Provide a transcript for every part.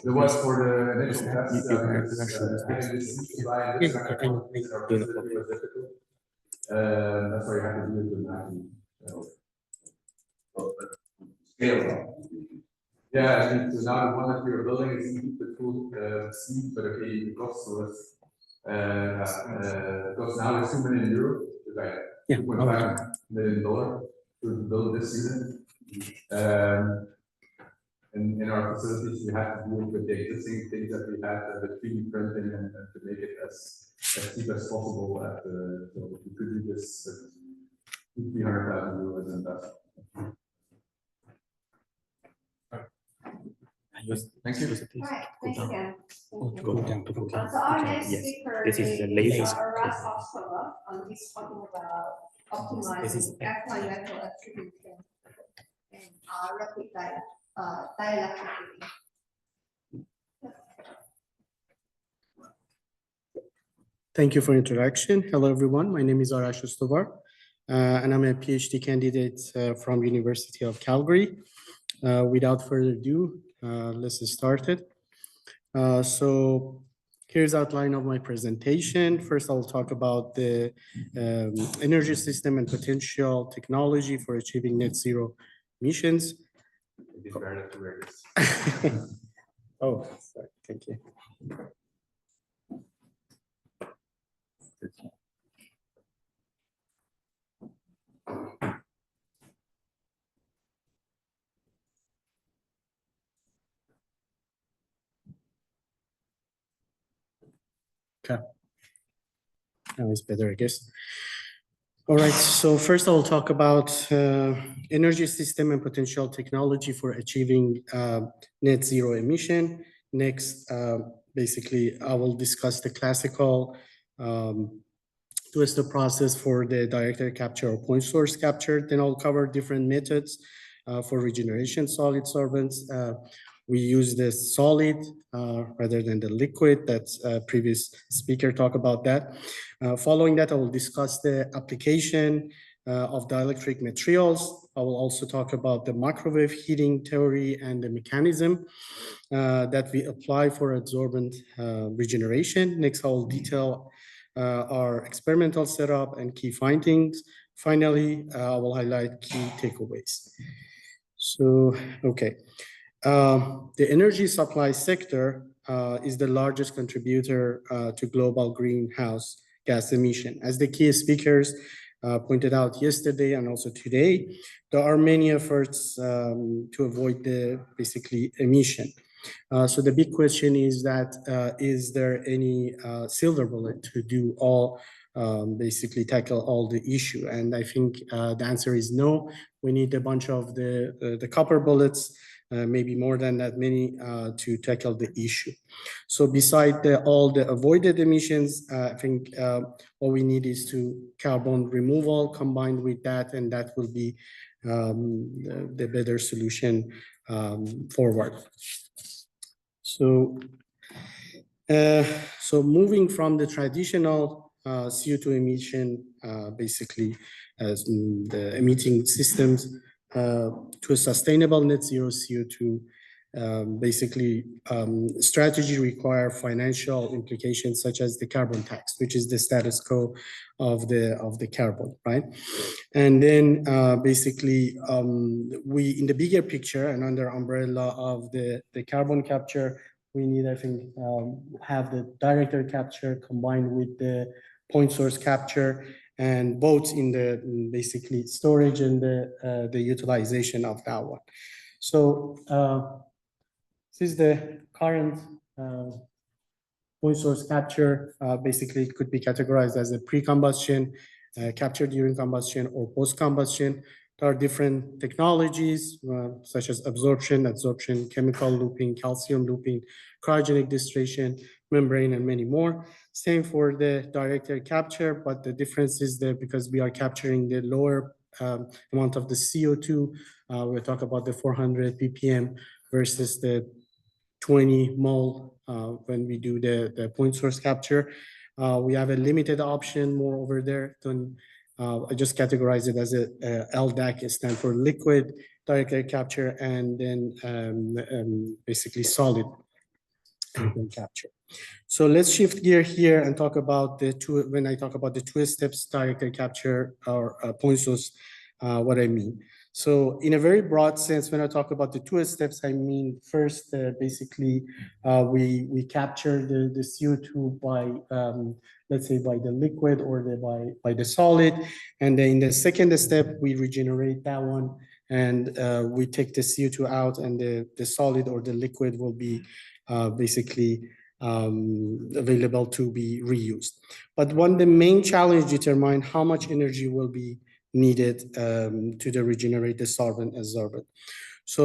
There was for the initial test, having this seed supply and this kind of quantities that are visibility was difficult. That's why you have to do it with scale up. Yeah, I mean, so now the one that we are building is the full seed, but okay, the cost was because now it's €2 million, like $2.5 million to build this unit. In our facilities, we have to do it with the existing things that we have, the 3D printing, and to make it as cheap as possible. So we could do this €300,000 investment. Thank you. Right, thanks again. Go down to So our next speaker This is the is latest. Arash Ostovar, he's talking about optimizing alkaline metal attribution and rapid dielectric. Thank you for introduction. Hello, everyone. My name is Arash Ostovar, and I'm a PhD candidate from University of Calgary. Without further ado, let's get started. So here's outline of my presentation. First, I'll talk about the energy system and potential technology for achieving net zero emissions. Oh, sorry. Thank you. Okay. Now it's better, I guess. All right. So first, I will talk about energy system and potential technology for achieving net zero emission. Next, basically, I will discuss the classical two-step process for the direct air capture or point source capture. Then I'll cover different methods for regeneration solid sorbents. We use the solid rather than the liquid. That's previous speaker talked about that. Following that, I will discuss the application of dielectric materials. I will also talk about the microwave heating theory and the mechanism that we apply for adsorbent regeneration. Next, I will detail our experimental setup and key findings. Finally, I will highlight key takeaways. So, okay. The energy supply sector is the largest contributor to global greenhouse gas emission. As the key speakers pointed out yesterday and also today, there are many efforts to avoid the basically emission. So the big question is that, is there any silver bullet to do all, basically tackle all the issue? And I think the answer is no. We need a bunch of the copper bullets, maybe more than that many to tackle the issue. So beside all the avoided emissions, I think what we need is to carbon removal combined with that, and that will be the better solution forward. So, so moving from the traditional CO2 emission, basically as the emitting systems, to a sustainable net zero CO2, basically strategy require financial implications such as the carbon tax, which is the status quo of the carbon, right? And then basically we, in the bigger picture and under umbrella of the carbon capture, we need, I think, have the direct air capture combined with the point source capture, and both in the basically storage and the utilization of that one. So this is the current point source capture. Basically, it could be categorized as a pre-combustion, capture during combustion, or post-combustion. There are different technologies such as absorption, chemical looping, calcium looping, cryogenic distillation, membrane, and many more. Same for the direct air capture, but the difference is that because we are capturing the lower amount of the CO2, we'll talk about the 400 ppm versus the 20 mole when we do the point source capture. We have a limited option more over there than I just categorize it as a LDAC, stand for liquid direct air capture, and then basically solid air capture. So let's shift gear here and talk about the two. When I talk about the two steps direct air capture or point source, what I mean. So in a very broad sense, when I talk about the two steps, I mean first, basically, we capture the CO2 by, let's say, by the liquid or by the solid, and then in the second step, we regenerate that one, and we take the CO2 out, and the solid or the liquid will be basically available to be reused. But the main challenge determine how much energy will be needed to regenerate the solvent adsorbent. So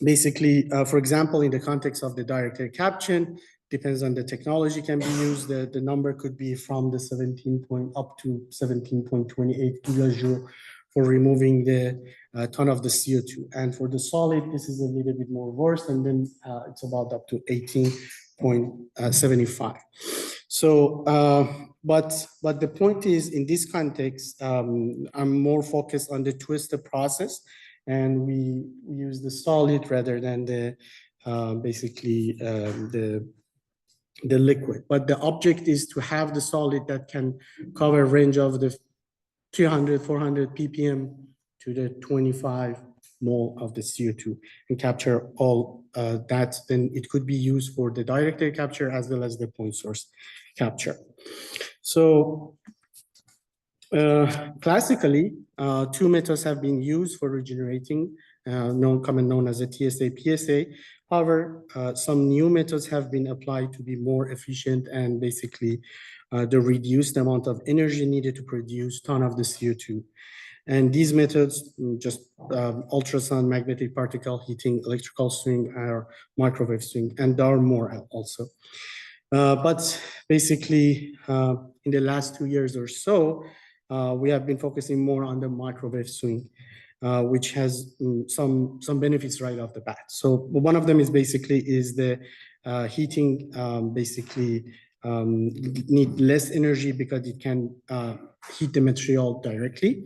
basically, for example, in the context of the direct air capture, depends on the technology can be used. The number could be from the 17 point up to 17.28 gigajoule for removing the ton of the CO2. And for the solid, this is a little bit more worse, and then it's about up to 18.75. So, but the point is, in this context, I'm more focused on the two-step process, and we use the solid rather than the basically the liquid. But the object is to have the solid that can cover range of the 300, 400 ppm to the 25 mole of the CO2 and capture all that. Then it could be used for the direct air capture as well as the point source capture. So classically, two methods have been used for regenerating, commonly known as a TSA, PSA. However, some new methods have been applied to be more efficient and basically the reduced amount of energy needed to produce ton of the CO2. And these methods, just ultrasound, magnetic particle heating, electrical swing, or microwave swing, and there are more also. But basically, in the last 2 years or so, we have been focusing more on the microwave swing, which has some benefits right off the bat. So one of them is basically the heating basically need less energy because it can heat the material directly.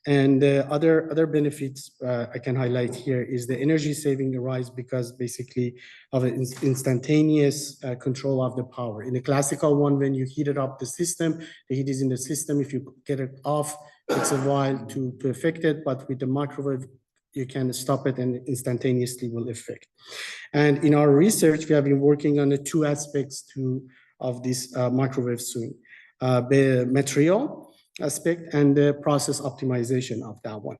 And other benefits I can highlight here is the energy saving arise because basically of an instantaneous control of the power. In the classical one, when you heat it up the system, the heat is in the system. If you get it off, it's a while to affect it, but with the microwave, you can stop it and instantaneously will affect. And in our research, we have been working on the two aspects of this microwave swing, the material aspect and the process optimization of that one.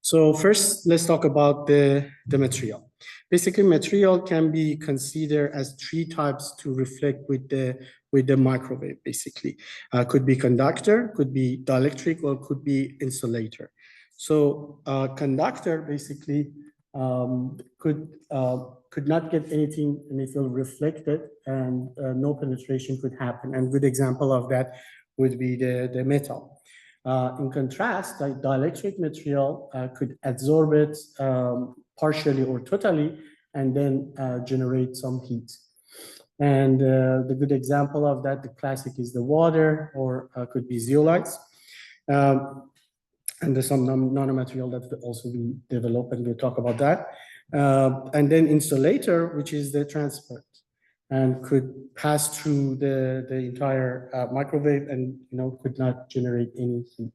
So first, let's talk about the material. Basically, material can be considered as three types to reflect with the microwave, basically. Could be conductor, could be dielectric, or could be insulator. So conductor basically could not get anything and it will reflect it and no penetration could happen. And good example of that would be the metal. In contrast, the dielectric material could adsorb it partially or totally and then generate some heat. And the good example of that, the classic is the water or could be zeolites. And there's some nanomaterial that will also be developed and we'll talk about that. And then insulator, which is the transport and could pass through the entire microwave and could not generate any heat.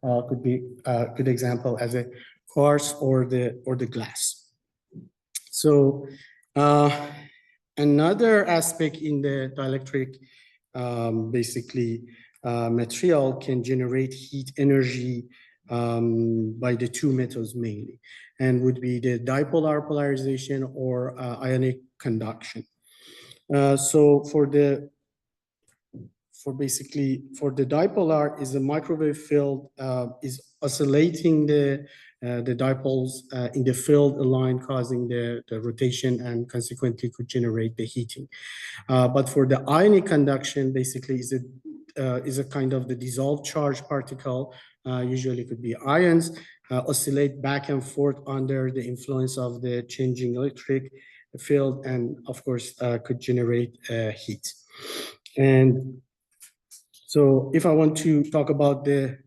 Could be a good example as a quartz or the glass. So another aspect in the dielectric basically material can generate heat energy by the two methods mainly, and would be the dipolar polarization or ionic conduction. So for the dipolar is a microwave field is oscillating the dipoles in the field line, causing the rotation and consequently could generate the heating. But for the ionic conduction, basically is a kind of the dissolved charge particle, usually could be ions, oscillate back and forth under the influence of the changing electric field and of course could generate heat. And so if I want to talk about the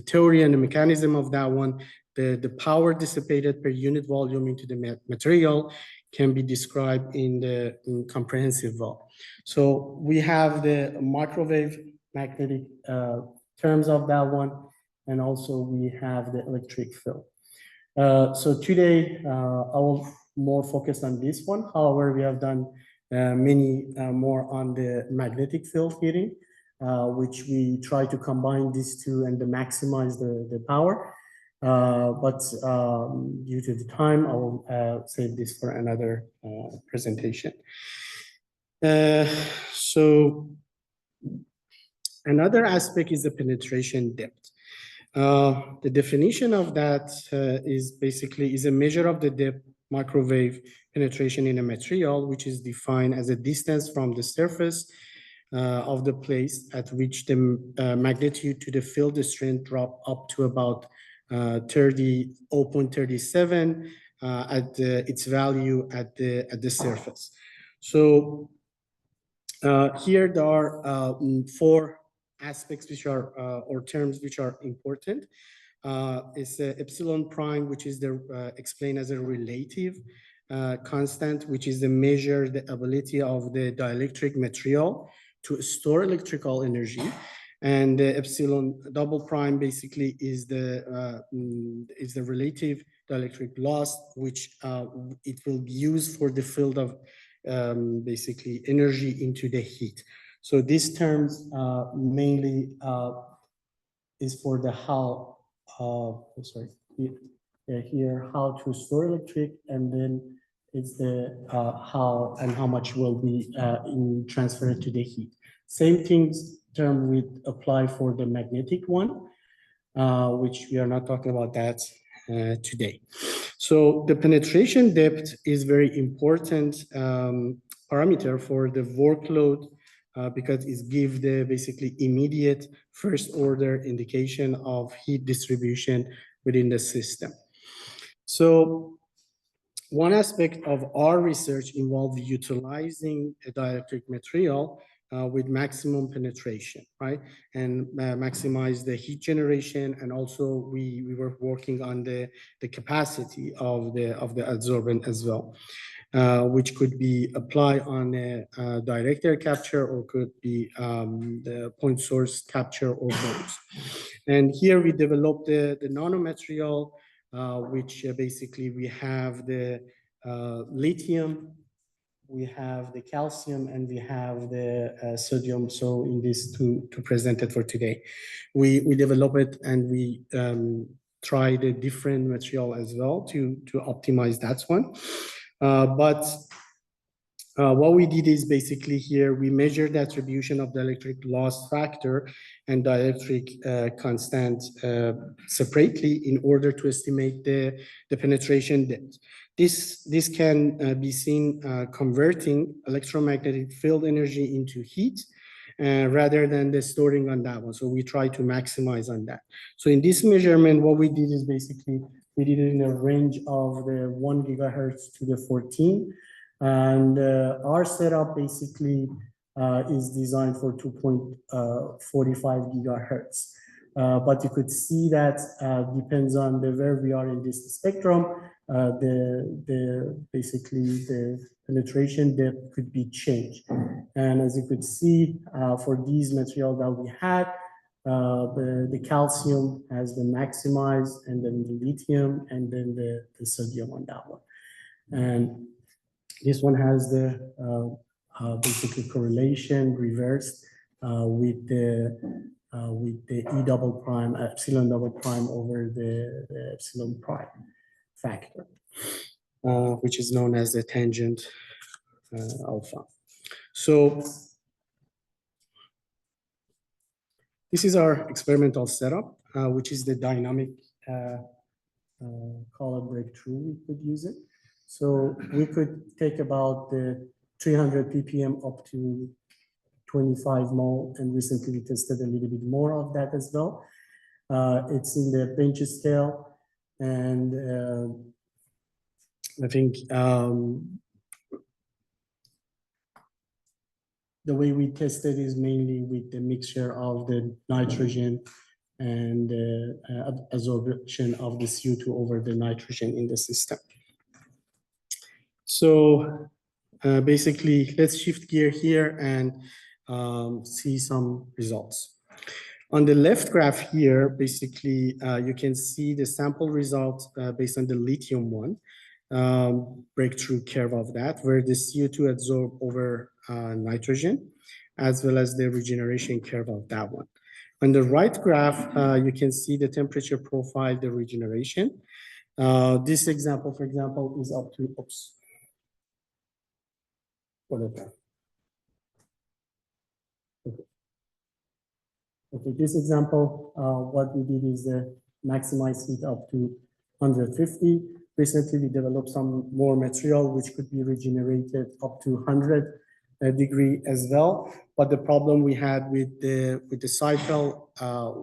theory and the mechanism of that one, the power dissipated per unit volume into the material can be described in the comprehensive law. So we have the microwave magnetic terms of that one, and also we have the electric field. So today I will more focus on this one. However, we have done many more on the magnetic field heating, which we try to combine these two and to maximize the power. But due to the time, I will save this for another presentation. So another aspect is the penetration depth. The definition of that is basically a measure of the depth microwave penetration in a material, which is defined as a distance from the surface of the place at which the magnitude to the field strength drop up to about 0.37 at its value at the surface. So here there are 4 aspects which are or terms which are important. It's epsilon prime, which is the explained as a relative constant, which is the measure the ability of the dielectric material to store electrical energy. And the epsilon double prime basically is the relative dielectric loss, which it will be used for the field of basically energy into the heat. So these terms mainly is for the how, here how to store electric, and then it's the how and how much will be transferred to the heat. Same things term would apply for the magnetic one, which we are not talking about that today. So the penetration depth is very important parameter for the workload because it gives the basically immediate first order indication of heat distribution within the system. So one aspect of our research involved utilizing a dielectric material with maximum penetration, right? And maximize the heat generation. And also we were working on the capacity of the adsorbent as well, which could be applied on a direct air capture or could be the point source capture or both. And here we developed the nanomaterial, which basically we have the lithium, we have the calcium, and we have the sodium. So in this to present it for today, we develop it and we try the different material as well to optimize that one. But what we did is basically here we measured the attribution of the electric loss factor and dielectric constant separately in order to estimate the penetration depth. This can be seen converting electromagnetic field energy into heat rather than the storing on that one. So we try to maximize on that. So in this measurement, what we did is basically we did it in a range of the 1 gigahertz to the 14. And our setup basically is designed for 2.45 gigahertz. But you could see that depends on where we are in this spectrum. Basically the penetration depth could be changed. And as you could see for these materials that we had, the calcium has been maximized, and then the lithium, and then the sodium on that one. And this one has the basically correlation reversed with the E double prime, epsilon double prime over the epsilon prime factor, which is known as the tangent alpha. So this is our experimental setup, which is the dynamic color breakthrough. We could use it. So we could take about the 300 ppm up to 25 mole, and recently we tested a little bit more of that as well. It's in the bench scale, and I think the way we tested is mainly with the mixture of the nitrogen and absorption of the CO2 over the nitrogen in the system. So basically, let's shift gear here and see some results. On the left graph here, basically, you can see the sample results based on the lithium one, breakthrough curve of that, where the CO2 absorbed over nitrogen, as well as the regeneration curve of that one. On the right graph, you can see the temperature profile, the regeneration. This example, for example, is up to, oops. Whatever. Okay, this example, what we did is maximize heat up to 150. Recently, we developed some more material which could be regenerated up to 100 degree as well. But the problem we had with the cycle,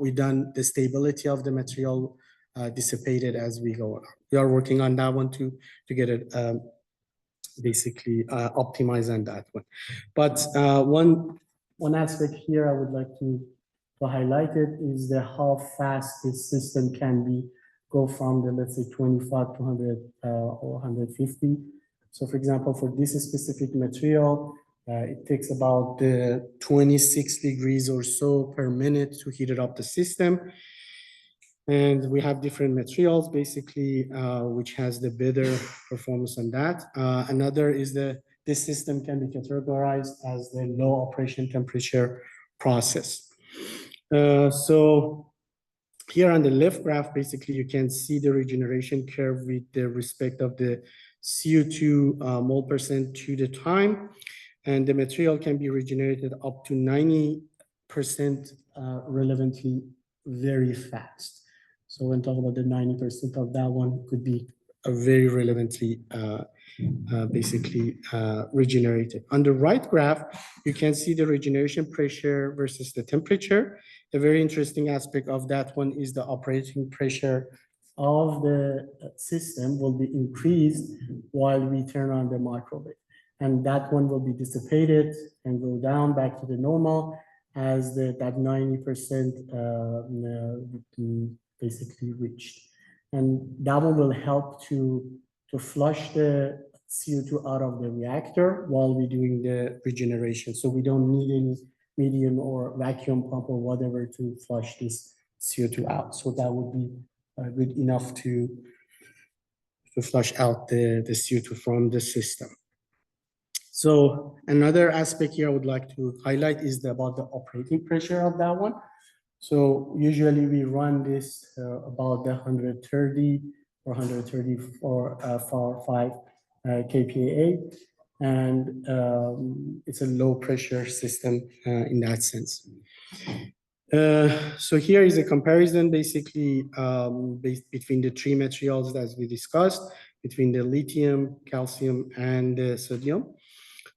we done the stability of the material dissipated as we go on. We are working on that one to get it basically optimize on that one. But one aspect here I would like to highlight it is how fast this system can go from the, let's say, 25 to 100 or 150. So for example, for this specific material, it takes about 26 degrees or so per minute to heat it up the system. And we have different materials basically, which has the better performance on that. Another is this system can be categorized as the low operation temperature process. So here on the left graph, basically you can see the regeneration curve with the respect of the CO2 mole percent to the time, and the material can be regenerated up to 90% relevantly very fast. So when talking about the 90% of that one could be a very relevantly basically regenerated. On the right graph, you can see the regeneration pressure versus the temperature. A very interesting aspect of that one is the operating pressure of the system will be increased while we turn on the microwave. And that one will be dissipated and go down back to the normal as that 90% basically reached. And that one will help to flush the CO2 out of the reactor while we're doing the regeneration. So we don't need any medium or vacuum pump or whatever to flush this CO2 out. So that would be good enough to flush out the CO2 from the system. So another aspect here I would like to highlight is about the operating pressure of that one. So usually we run this about the 130 or 134 for 5 kPa, and it's a low pressure system in that sense. So here is a comparison basically between the three materials as we discussed, between the lithium, calcium, and the sodium.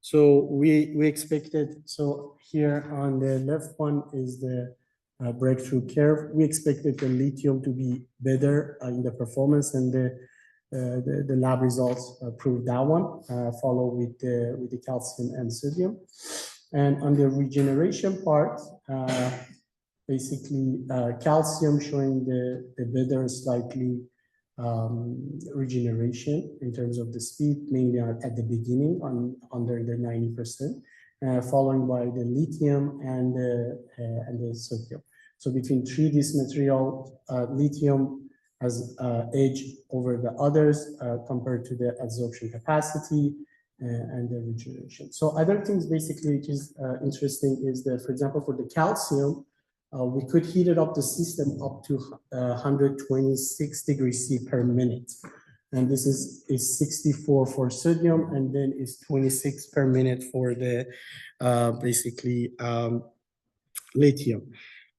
So we expected, so here on the left one is the breakthrough curve. We expected the lithium to be better in the performance, and the lab results proved that one, followed with the calcium and sodium. And on the regeneration part, basically calcium showing the better slightly regeneration in terms of the speed, mainly at the beginning under the 90%, followed by the lithium and the sodium. So between this material, lithium has edge over the others compared to the absorption capacity and the regeneration. So other things basically which is interesting is that, for example, for the calcium, we could heat it up the system up to 126 degrees C per minute. And this is 64 for sodium, and then is 26 per minute for the basically lithium,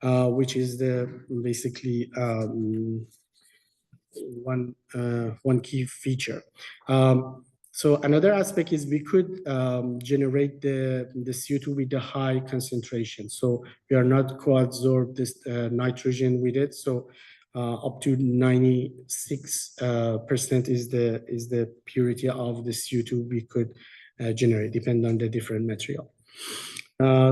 which is the basically one key feature. So another aspect is we could generate the CO2 with the high concentration. So we are not co-absorb this nitrogen with it. So up to 96% is the purity of the CO2 we could generate, depending on the different material.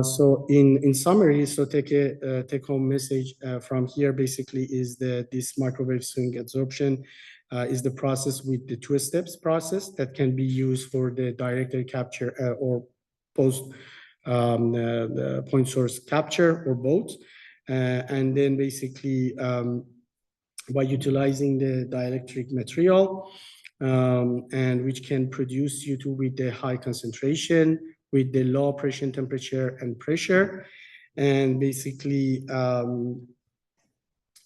So in summary, so take home message from here basically is that this microwave swing adsorption is the process with the two steps process that can be used for the directed capture or post the point source capture or both. And then basically by utilizing the dielectric material and which can produce CO2 with the high concentration, with the low operation temperature and pressure, and basically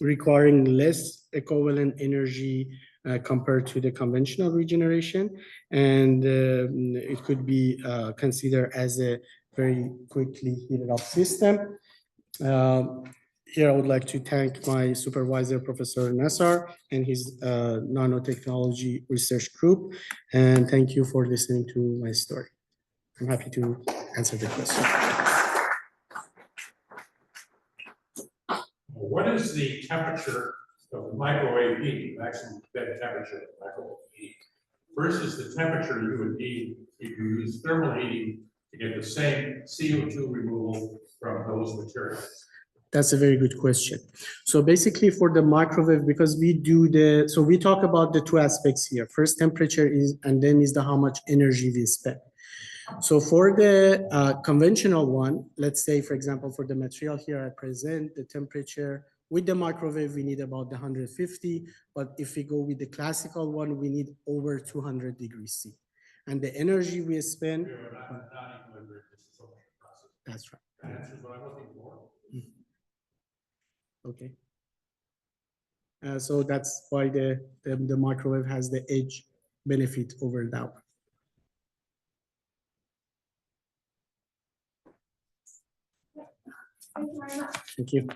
requiring less equivalent energy compared to the conventional regeneration. And it could be considered as a very quickly heated up system. Here I would like to thank my supervisor, Professor Nassar, and his nanotechnology research group. And thank you for listening to my story. I'm happy to answer the question. What is the temperature of the microwave heat, maximum bed temperature of microwave heat, versus the temperature you would need if you use thermal heating to get the same CO2 removal from those materials? That's a very good question. So basically for the microwave, because we talk about the two aspects here. First temperature is, and then is the how much energy we spend. So for the conventional one, let's say, for example, for the material here I present, the temperature with the microwave, we need about 150. But if we go with the classical one, we need over 200 degrees C. And the energy we spend. That's right. That answers what I'm looking for. Okay. So that's why the microwave has the edge benefit over that one. Thank you very much. Thank you.